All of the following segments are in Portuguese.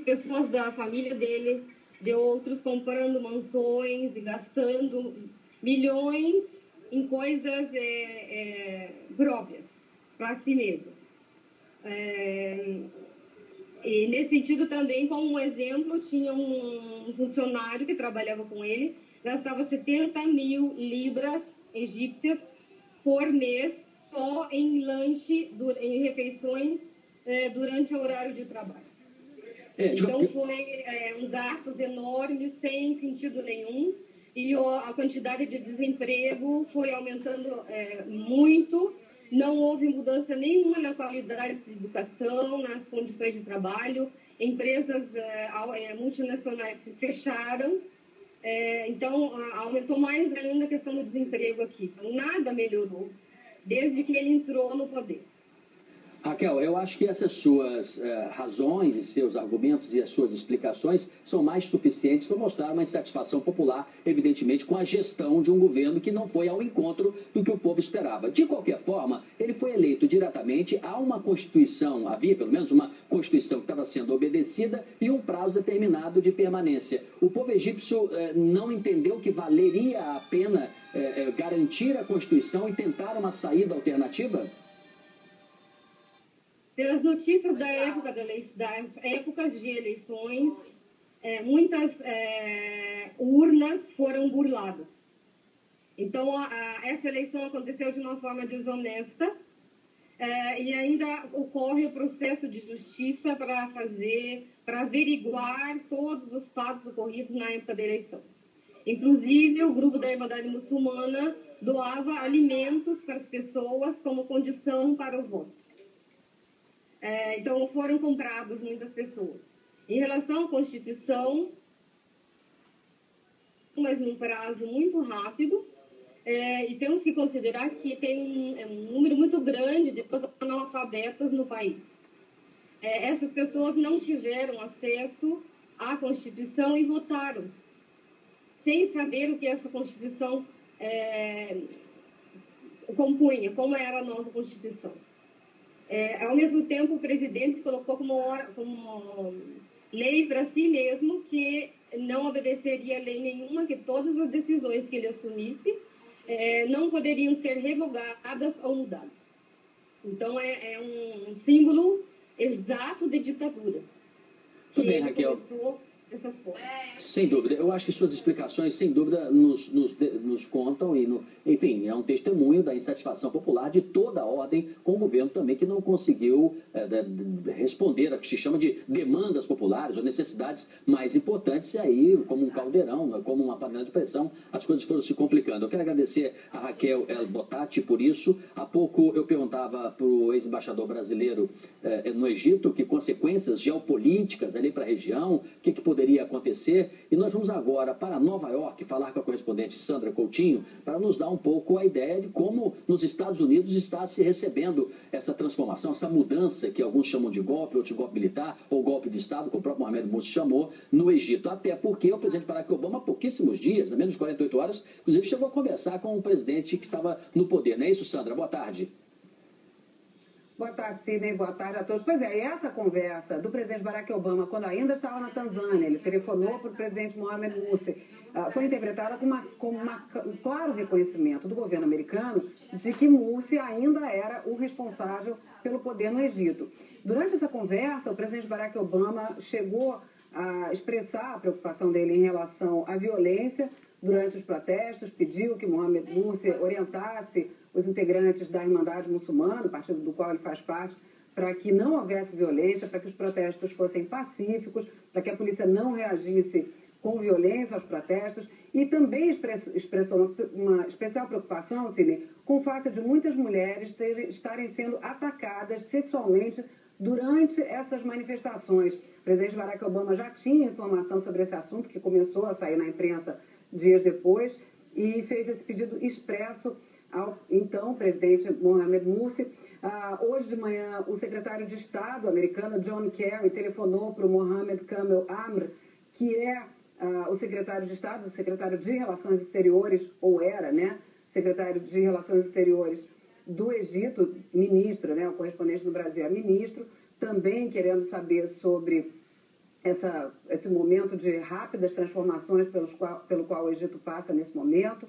pessoas da família dele, de outros, comprando mansões e gastando milhões em coisas próprias, para si mesmo. E nesse sentido também, como um exemplo, tinha um funcionário que trabalhava com ele, gastava 70 mil libras egípcias por mês só em lanche, em refeições durante o horário de trabalho. Então foi gastos enormes, sem sentido nenhum, e a quantidade de desemprego foi aumentando muito. Não houve mudança nenhuma na qualidade de educação, nas condições de trabalho. Empresas multinacionais se fecharam. Então, aumentou mais ainda a questão do desemprego aqui. Então, nada melhorou desde que ele entrou no poder. Raquel, eu acho que essas suas razões e seus argumentos e as suas explicações são mais suficientes para mostrar uma insatisfação popular, evidentemente, com a gestão de um governo que não foi ao encontro do que o povo esperava. De qualquer forma, ele foi eleito diretamente a uma Constituição, havia pelo menos uma Constituição que estava sendo obedecida e um prazo determinado de permanência. O povo egípcio não entendeu que valeria a pena garantir a Constituição e tentar uma saída alternativa? Pelas notícias das épocas de eleições, muitas urnas foram burladas. Então, essa eleição aconteceu de uma forma desonesta e ainda ocorre o processo de justiça para averiguar todos os fatos ocorridos na época da eleição. Inclusive, o grupo da Irmandade Muçulmana doava alimentos para as pessoas como condição para o voto. Então, foram compradas muitas pessoas. Em relação à Constituição, mas num prazo muito rápido, e temos que considerar que tem um número muito grande de pessoas analfabetas no país. Essas pessoas não tiveram acesso à Constituição e votaram, sem saber o que essa Constituição compunha, como era a nova Constituição. Ao mesmo tempo, o presidente colocou como lei para si mesmo que não obedeceria a lei nenhuma, que todas as decisões que ele assumisse não poderiam ser revogadas ou mudadas. Então, é um símbolo exato de ditadura. Tudo bem, Raquel. Começou dessa forma. Sem dúvida. Eu acho que suas explicações, sem dúvida, nos contam e, enfim, é um testemunho da insatisfação popular de toda a ordem com o governo também, que não conseguiu responder a que se chama de demandas populares ou necessidades mais importantes, e aí, como um caldeirão, como uma panela de pressão, as coisas foram se complicando. Eu quero agradecer a Raquel El Botati por isso. Há pouco eu perguntava para o ex-embaixador brasileiro no Egito que consequências geopolíticas ali para a região, o que poderia acontecer. E nós vamos agora para Nova York falar com a correspondente Sandra Coutinho para nos dar um pouco a ideia de como nos Estados Unidos está se recebendo essa transformação, essa mudança que alguns chamam de golpe, outros de golpe militar ou golpe de Estado, como o próprio Mohamed Morsi chamou, no Egito. Até porque o presidente Barack Obama, há pouquíssimos dias, menos de 48 horas, inclusive chegou a conversar com o presidente que estava no poder. Não é isso, Sandra? Boa tarde. Boa tarde, Sidney. Boa tarde a todos. Pois é, e essa conversa do presidente Barack Obama, quando ainda estava na Tanzânia, ele telefonou para o presidente Mohamed Morsi, foi interpretada como um claro reconhecimento do governo americano de que Morsi ainda era o responsável pelo poder no Egito. Durante essa conversa, o presidente Barack Obama chegou a expressar a preocupação dele em relação à violência durante os protestos, pediu que Mohamed Morsi orientasse os integrantes da Irmandade Muçulmana, partido do qual ele faz parte, para que não houvesse violência, para que os protestos fossem pacíficos, para que a polícia não reagisse com violência aos protestos, e também expressou uma especial preocupação, Sidney, com o fato de muitas mulheres estarem sendo atacadas sexualmente durante essas manifestações. O presidente Barack Obama já tinha informação sobre esse assunto, que começou a sair na imprensa dias depois, e fez esse pedido expresso ao então presidente Mohamed Morsi. Hoje de manhã, o secretário de Estado americano, John Kerry, telefonou para o Mohamed Kamel Amr, que é o secretário de Estado, o secretário de Relações Exteriores, ou era, né, secretário de Relações Exteriores do Egito, ministro, né, o correspondente do Brasil é ministro, também querendo saber sobre esse momento de rápidas transformações pelo qual o Egito passa nesse momento.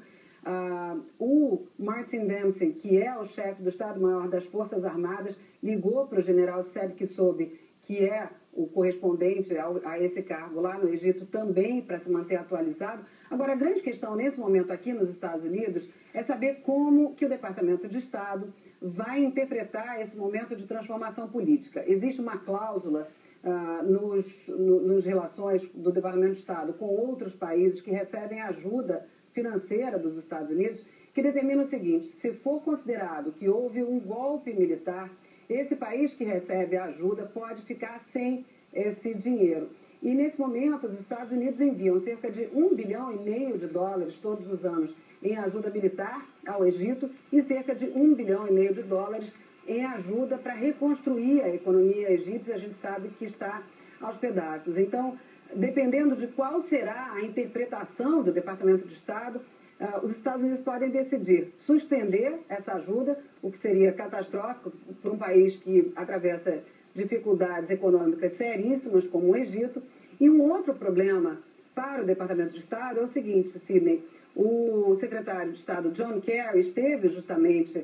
O Martin Dempsey, que é o chefe do Estado-Maior das Forças Armadas, ligou para o general Saad Kishoubi, que é o correspondente a esse cargo lá no Egito, também para se manter atualizado. Agora, a grande questão nesse momento aqui nos Estados Unidos é saber como que o Departamento de Estado vai interpretar esse momento de transformação política. Existe uma cláusula nos relações do Departamento de Estado com outros países que recebem ajuda financeira dos Estados Unidos, que determina o seguinte: se for considerado que houve um golpe militar, esse país que recebe a ajuda pode ficar sem esse dinheiro. E nesse momento os Estados Unidos enviam cerca de $1,5 bilhão todos os anos em ajuda militar ao Egito e cerca de $1,5 bilhão em ajuda para reconstruir a economia egípcia. A gente sabe que está aos pedaços. Então, dependendo de qual será a interpretação do Departamento de Estado, os Estados Unidos podem decidir suspender essa ajuda, o que seria catastrófico para um país que atravessa dificuldades econômicas seríssimas como o Egito. E um outro problema para o Departamento de Estado é o seguinte, Sidney: o secretário de Estado John Kerry esteve justamente